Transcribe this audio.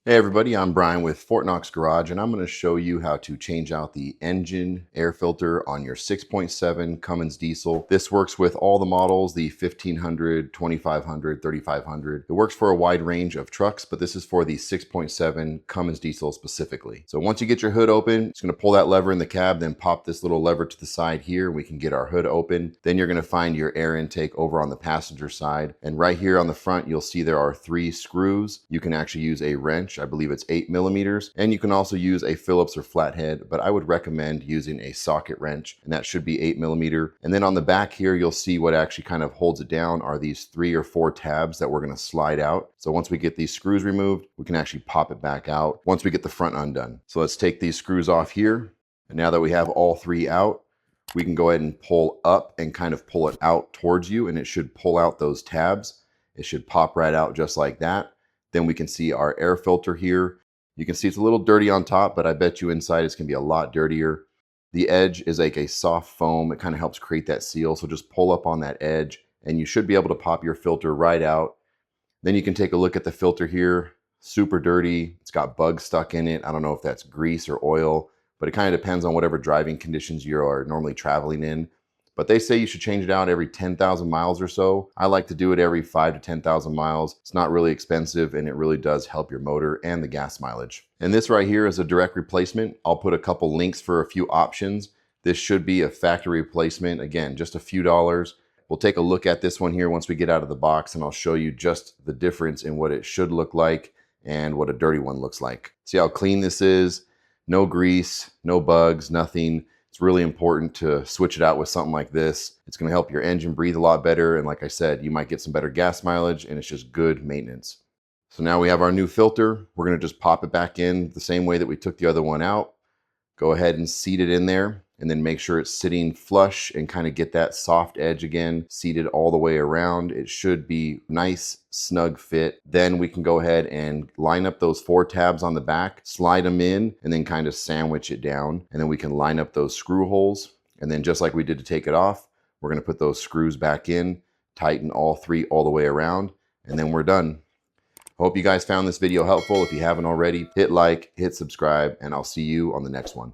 Hey everybody, I'm Brian with Fort Knox Garage, and I'm going to show you how to change out the engine air filter on your 6.7 Cummins diesel. This works with all the models, the 1500, 2500, 3500. It works for a wide range of trucks, but this is for the 6.7 Cummins diesel specifically. So once you get your hood open, it's going to pull that lever in the cab, then pop this little lever to the side here. We can get our hood open. Then you're going to find your air intake over on the passenger side. And right here on the front, you'll see there are 3 screws. You can actually use a wrench. I believe it's 8 millimeters, and you can also use a Phillips or flathead, but I would recommend using a socket wrench, and that should be 8 millimeter. And then on the back here, you'll see what actually kind of holds it down are these 3 or 4 tabs that we're going to slide out. So once we get these screws removed, we can actually pop it back out once we get the front undone. So let's take these screws off here. And now that we have all 3 out, we can go ahead and pull up and kind of pull it out towards you, and it should pull out those tabs. It should pop right out just like that. Then we can see our air filter here. You can see it's a little dirty on top, but I bet you inside it's going to be a lot dirtier. The edge is like a soft foam. It kind of helps create that seal. So just pull up on that edge and you should be able to pop your filter right out. Then you can take a look at the filter here. Super dirty. It's got bugs stuck in it. I don't know if that's grease or oil, but it kind of depends on whatever driving conditions you are normally traveling in. But they say you should change it out every 10,000 miles or so. I like to do it every 5 to 10,000 miles. It's not really expensive and it really does help your motor and the gas mileage. And this right here is a direct replacement. I'll put a couple links for a few options. This should be a factory replacement. Again, just a few dollars. We'll take a look at this one here once we get out of the box, and I'll show you just the difference in what it should look like and what a dirty one looks like. See how clean this is? No grease, no bugs, nothing. It's really important to switch it out with something like this. It's going to help your engine breathe a lot better. And like I said, you might get some better gas mileage, and it's just good maintenance. So now we have our new filter. We're going to just pop it back in the same way that we took the other one out. Go ahead and seat it in there, and then make sure it's sitting flush and kind of get that soft edge again, seated all the way around. It should be nice, snug fit. Then we can go ahead and line up those 4 tabs on the back, slide them in, and then kind of sandwich it down. And then we can line up those screw holes. And then just like we did to take it off, we're going to put those screws back in, tighten all 3 all the way around, and then we're done. Hope you guys found this video helpful. If you haven't already, hit like, hit subscribe, and I'll see you on the next one.